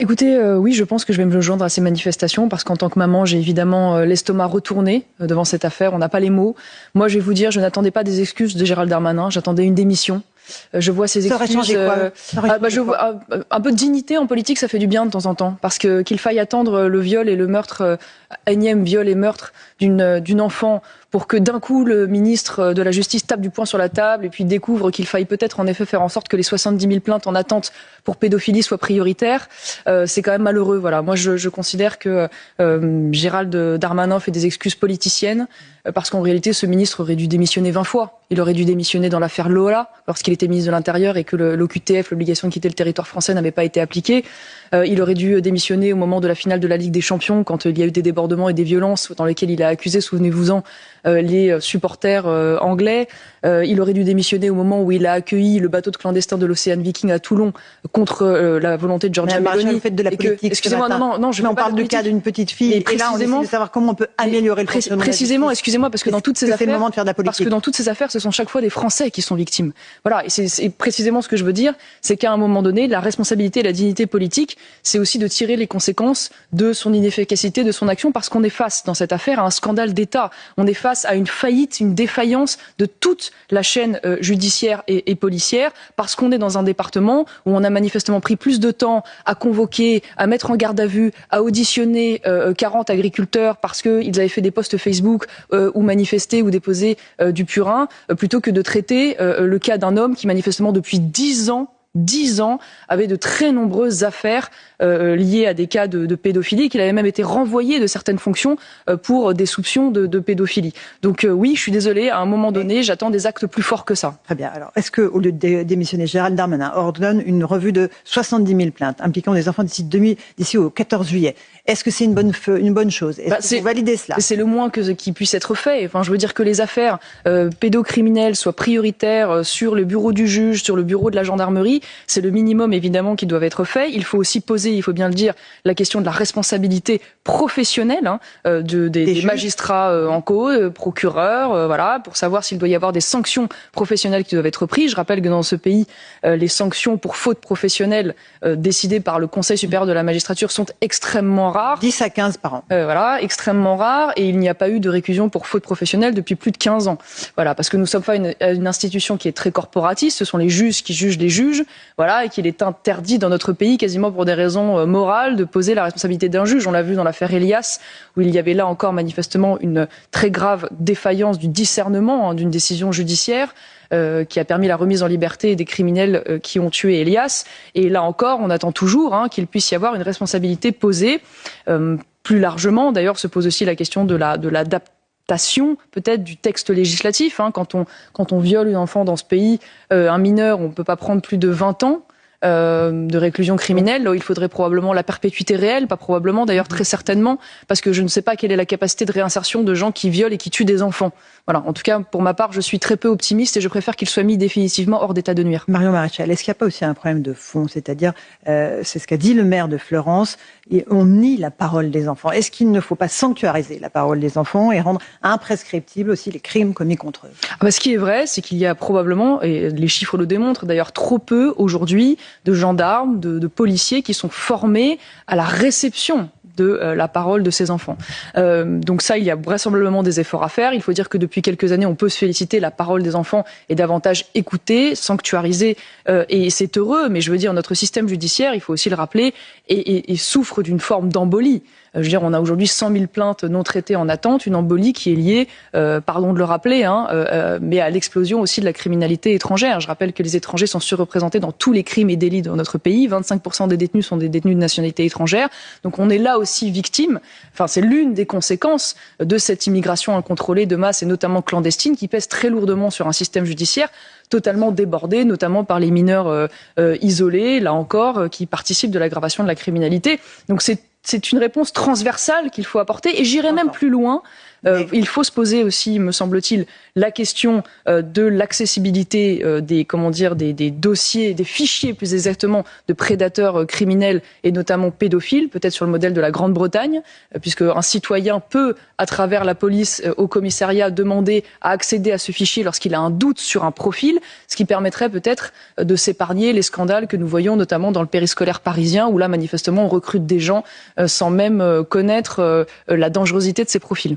Écoutez, oui, je pense que je vais me rejoindre à ces manifestations parce qu'en tant que maman, j'ai évidemment l'estomac retourné devant cette affaire. On n'a pas les mots. Moi, je vais vous dire, je n'attendais pas des excuses de Gérald Darmanin, j'attendais une démission. Je vois ces excuses. Je vois un peu de dignité en politique, ça fait du bien de temps en temps, parce que qu'il faille attendre le viol et le meurtre, énième viol et meurtre d'une enfant, pour que d'un coup le ministre de la Justice tape du poing sur la table et puis découvre qu'il faille peut-être en effet faire en sorte que les 70 000 plaintes en attente pour pédophilie soient prioritaires, c'est quand même malheureux. Voilà, moi je considère que Gérald Darmanin fait des excuses politiciennes. Parce qu'en réalité, ce ministre aurait dû démissionner 20 fois. Il aurait dû démissionner dans l'affaire Lola, lorsqu'il était ministre de l'Intérieur et que l'OQTF, l'obligation de quitter le territoire français, n'avait pas été appliquée. Il aurait dû démissionner au moment de la finale de la Ligue des Champions, quand il y a eu des débordements et des violences dans lesquels il a accusé, souvenez-vous-en, les supporters anglais. Il aurait dû démissionner au moment où il a accueilli le bateau de clandestins de l'Océan Viking à Toulon contre la volonté de Giorgia Meloni. Faites de la politique. Excusez-moi, non, on parle du cas d'une petite fille. Et là, on essaie de savoir comment on peut améliorer le fonctionnement. Précisément, excusez-moi, parce que dans toutes ces affaires, le moment de faire de la politique. Parce que dans toutes ces affaires, ce sont chaque fois des Français qui sont victimes. Voilà, et c'est précisément ce que je veux dire, c'est qu'à un moment donné, la responsabilité et la dignité politique, c'est aussi de tirer les conséquences de son inefficacité, de son action, parce qu'on est face dans cette affaire à un scandale d'État. On est face à une faillite, une défaillance de toute la chaîne judiciaire et policière, parce qu'on est dans un département où on a manifestement pris plus de temps à convoquer, à mettre en garde à vue, à auditionner 40 agriculteurs parce qu'ils avaient fait des posts Facebook ou manifesté ou déposer du purin, plutôt que de traiter le cas d'un homme qui manifestement depuis 10 ans avait de très nombreuses affaires liées à des cas de pédophilie, qu'il avait même été renvoyé de certaines fonctions pour des soupçons de pédophilie. Donc oui, je suis désolée, à un moment donné, j'attends des actes plus forts que ça. Très bien. Alors, est-ce qu'au lieu de démissionner, Gérald Darmanin ordonne une revue de 70 000 plaintes impliquant des enfants d'ici au 14 juillet? Est-ce que c'est une bonne chose? Est-ce que vous validez cela? C'est le moins qui puisse être fait. Enfin, je veux dire que les affaires pédocriminelles soient prioritaires sur le bureau du juge, sur le bureau de la gendarmerie. C'est le minimum, évidemment, qui doit être fait. Il faut aussi poser, il faut bien le dire, la question de la responsabilité professionnelle des magistrats en cause, procureurs, voilà, pour savoir s'il doit y avoir des sanctions professionnelles qui doivent être prises. Je rappelle que dans ce pays, les sanctions pour faute professionnelle décidées par le Conseil supérieur de la magistrature sont extrêmement rares. 10 à 15 par an. Voilà, extrêmement rares. Et il n'y a pas eu de réclusion pour faute professionnelle depuis plus de 15 ans. Voilà, parce que nous sommes face à une institution qui est très corporatiste. Ce sont les juges qui jugent les juges. Voilà, et qu'il est interdit dans notre pays, quasiment pour des raisons morales, de poser la responsabilité d'un juge. On l'a vu dans l'affaire Elias, où il y avait là encore manifestement une très grave défaillance du discernement d'une décision judiciaire. Qui a permis la remise en liberté des criminels qui ont tué Elias. Et là encore, on attend toujours qu'il puisse y avoir une responsabilité posée. Plus largement, d'ailleurs, se pose aussi la question de l'adaptation peut-être du texte législatif. Quand on viole une enfant dans ce pays, un mineur, on ne peut pas prendre plus de 20 ans. De réclusion criminelle, là où il faudrait probablement la perpétuité réelle, pas probablement, d'ailleurs très certainement, parce que je ne sais pas quelle est la capacité de réinsertion de gens qui violent et qui tuent des enfants. Voilà, en tout cas, pour ma part, je suis très peu optimiste et je préfère qu'ils soient mis définitivement hors d'état de nuire. Marion Maréchal, est-ce qu'il n'y a pas aussi un problème de fond? C'est-à-dire, c'est ce qu'a dit le maire de Fleurance, et on nie la parole des enfants. Est-ce qu'il ne faut pas sanctuariser la parole des enfants et rendre imprescriptibles aussi les crimes commis contre eux? Ce qui est vrai, c'est qu'il y a probablement, et les chiffres le démontrent d'ailleurs, trop peu aujourd'hui de gendarmes, de policiers qui sont formés à la réception de la parole de ces enfants. Donc ça, il y a vraisemblablement des efforts à faire. Il faut dire que depuis quelques années, on peut se féliciter, la parole des enfants est davantage écoutée, sanctuarisée, et c'est heureux. Mais je veux dire, notre système judiciaire, il faut aussi le rappeler, et souffre d'une forme d'embolie. Je veux dire, on a aujourd'hui 100 000 plaintes non traitées en attente, une embolie qui est liée, pardon de le rappeler, mais à l'explosion aussi de la criminalité étrangère. Je rappelle que les étrangers sont surreprésentés dans tous les crimes et délits de notre pays. 25% des détenus sont des détenus de nationalité étrangère. Donc on est là aussi victime. Enfin, c'est l'une des conséquences de cette immigration incontrôlée de masse et notamment clandestine qui pèse très lourdement sur un système judiciaire totalement débordé, notamment par les mineurs isolés, là encore, qui participent de l'aggravation de la criminalité. Donc c'est une réponse transversale qu'il faut apporter. Et j'irai même plus loin. Il faut se poser aussi, me semble-t-il, la question de l'accessibilité des dossiers, des fichiers plus exactement, de prédateurs criminels et notamment pédophiles, peut-être sur le modèle de la Grande-Bretagne, puisque un citoyen peut, à travers la police au commissariat, demander à accéder à ce fichier lorsqu'il a un doute sur un profil. ce qui permettrait peut-être de s'épargner les scandales que nous voyons notamment dans le périscolaire parisien, où là, manifestement, on recrute des gens sans même connaître la dangerosité de ces profils.